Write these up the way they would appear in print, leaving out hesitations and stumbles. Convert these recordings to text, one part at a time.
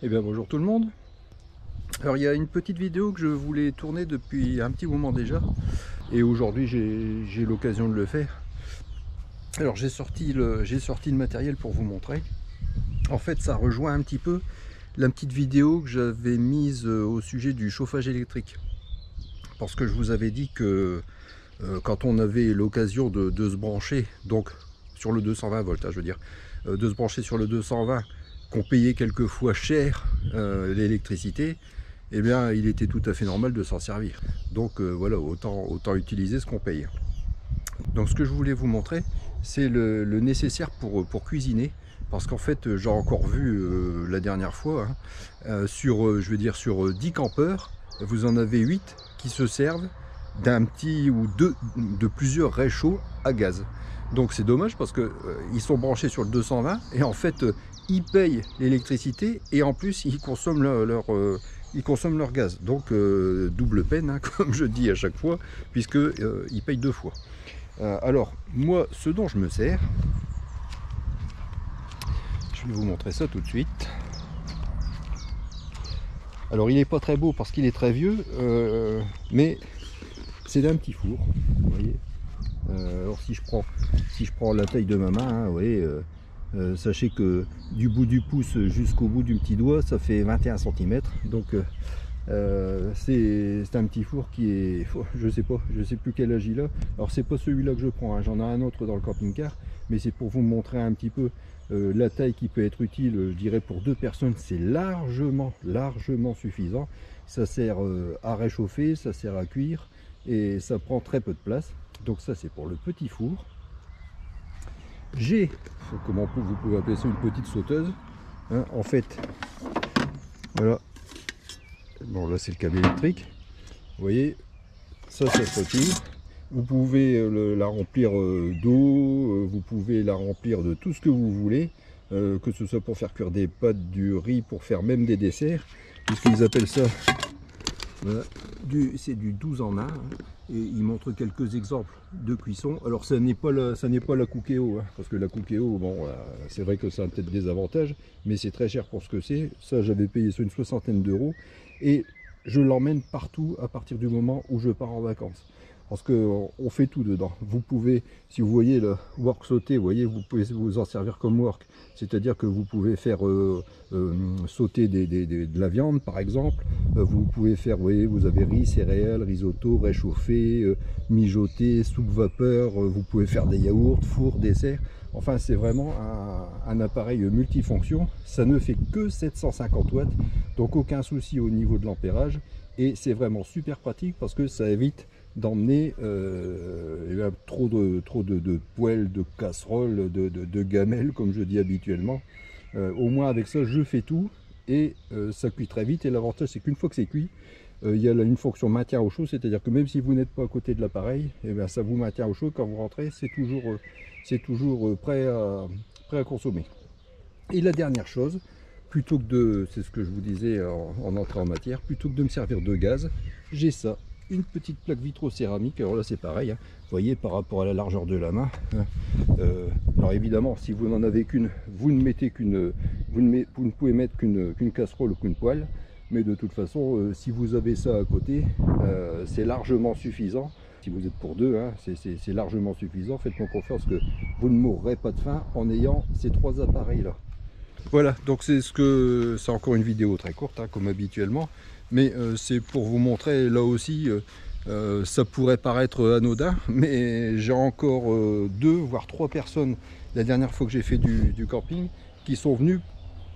Eh bien bonjour tout le monde. Alors il y a une petite vidéo que je voulais tourner depuis un petit moment déjà et aujourd'hui j'ai l'occasion de le faire. Alors j'ai sorti le matériel pour vous montrer. En fait ça rejoint un petit peu la petite vidéo que j'avais mise au sujet du chauffage électrique. Parce que je vous avais dit que quand on avait l'occasion de se brancher, donc sur le 220 volts, je veux dire, de se brancher sur le 220, qu'on payait quelquefois cher l'électricité, eh bien il était tout à fait normal de s'en servir. Donc voilà, autant utiliser ce qu'on paye. Donc ce que je voulais vous montrer, c'est le nécessaire pour cuisiner, parce qu'en fait j'ai encore vu la dernière fois, hein, je veux dire sur 10 campeurs, vous en avez 8 qui se servent d'un petit ou de plusieurs réchauds à gaz. Donc c'est dommage parce que ils sont branchés sur le 220 et en fait ils payent l'électricité et en plus ils consomment leur gaz. Donc double peine, hein, comme je dis à chaque fois, puisque ils payent deux fois. Alors moi, ce dont je me sers, je vais vous montrer ça tout de suite. Alors il n'est pas très beau parce qu'il est très vieux, mais c'est d'un petit four, vous voyez. Alors si je prends la taille de ma main, hein, vous voyez, sachez que du bout du pouce jusqu'au bout du petit doigt, ça fait 21 cm. Donc c'est un petit four qui est, je sais plus quel âge il a. Alors c'est pas celui-là que je prends, hein, j'en ai un autre dans le camping-car, mais c'est pour vous montrer un petit peu la taille qui peut être utile. Je dirais pour deux personnes, c'est largement suffisant. Ça sert à réchauffer, ça sert à cuire et ça prend très peu de place. Donc ça c'est pour le petit four. J'ai, comment vous pouvez appeler ça, une petite sauteuse, hein, en fait, voilà. Bon là c'est le câble électrique, vous voyez, ça se retire. Vous pouvez la remplir d'eau, vous pouvez la remplir de tout ce que vous voulez, que ce soit pour faire cuire des pâtes, du riz, pour faire même des desserts, puisqu'ils appellent ça, voilà, c'est du 12 en 1, hein, et ils montrent quelques exemples de cuisson. Alors ça n'est pas la Cookéo, hein, parce que la Cookéo, bon, c'est vrai que ça a peut-être des avantages, mais c'est très cher pour ce que c'est. Ça j'avais payé sur une soixantaine d'euros, et je l'emmène partout à partir du moment où je pars en vacances. Parce qu'on fait tout dedans. Vous pouvez, si vous voyez le wok sauté, vous voyez, vous pouvez vous en servir comme wok. C'est-à-dire que vous pouvez faire sauter de la viande, par exemple. Vous pouvez faire, vous voyez, vous avez riz, céréales, risotto, réchauffé, mijoté, soupe vapeur. Vous pouvez faire des yaourts, four, dessert. Enfin, c'est vraiment un appareil multifonction. Ça ne fait que 750 watts. Donc aucun souci au niveau de l'ampérage. Et c'est vraiment super pratique parce que ça évite d'emmener trop de poêles, de casseroles, de gamelles, comme je dis habituellement. Au moins avec ça je fais tout et ça cuit très vite. Et l'avantage c'est qu'une fois que c'est cuit, il y a une fonction maintien au chaud, c'est à dire que même si vous n'êtes pas à côté de l'appareil, ça vous maintient au chaud. Quand vous rentrez, c'est toujours prêt à consommer. Et la dernière chose, plutôt que de, c'est ce que je vous disais en entrée en matière, plutôt que de me servir de gaz, j'ai ça, une petite plaque vitrocéramique. Alors là c'est pareil, hein, vous voyez, par rapport à la largeur de la main, hein, alors évidemment si vous n'en avez qu'une, vous ne pouvez mettre qu'une casserole ou qu'une poêle, mais de toute façon si vous avez ça à côté, c'est largement suffisant. Si vous êtes pour deux, hein, c'est largement suffisant. Faites-moi confiance que vous ne mourrez pas de faim en ayant ces trois appareils là. Voilà, donc c'est encore une vidéo très courte, hein, comme habituellement, mais c'est pour vous montrer là aussi, ça pourrait paraître anodin, mais j'ai encore 2 voire 3 personnes la dernière fois que j'ai fait du camping qui sont venus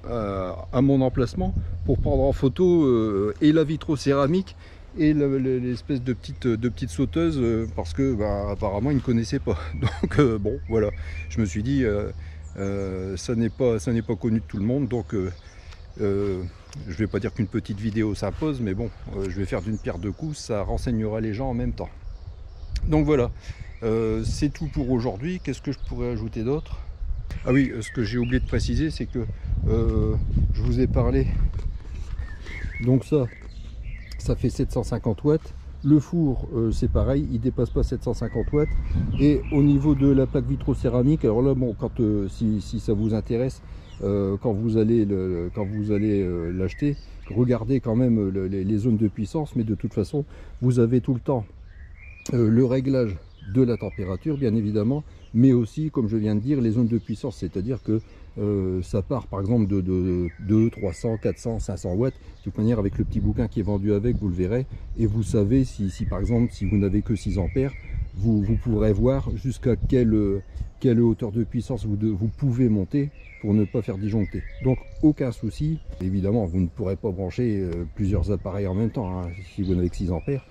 à mon emplacement pour prendre en photo et la vitrocéramique et l'espèce de petite sauteuse, parce que apparemment ils ne connaissaient pas. Donc bon voilà, je me suis dit ça n'est pas connu de tout le monde, donc je vais pas dire qu'une petite vidéo s'impose, mais bon, je vais faire d'une pierre deux coups, ça renseignera les gens en même temps. Donc voilà, c'est tout pour aujourd'hui. Qu'est-ce que je pourrais ajouter d'autre? Ah oui, ce que j'ai oublié de préciser, c'est que je vous ai parlé, donc ça fait 750 watts. Le four, c'est pareil, il dépasse pas 750 watts. Et au niveau de la plaque vitrocéramique, alors là, bon, quand si ça vous intéresse, quand vous allez l'acheter, regardez quand même les zones de puissance. Mais de toute façon, vous avez tout le temps le réglage de la température, bien évidemment, mais aussi, comme je viens de dire, les zones de puissance. C'est-à-dire que ça part par exemple de 200, 300, 400, 500 watts. De toute manière, avec le petit bouquin qui est vendu avec, vous le verrez. Et vous savez, si par exemple, si vous n'avez que 6 ampères, vous pourrez voir jusqu'à quelle hauteur de puissance vous pouvez monter pour ne pas faire disjoncter. Donc, aucun souci. Évidemment, vous ne pourrez pas brancher plusieurs appareils en même temps, hein, si vous n'avez que 6 ampères.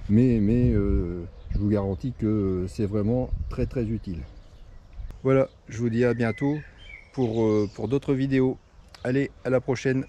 Mais je vous garantis que c'est vraiment très très utile. Voilà, je vous dis à bientôt pour d'autres vidéos. Allez, à la prochaine.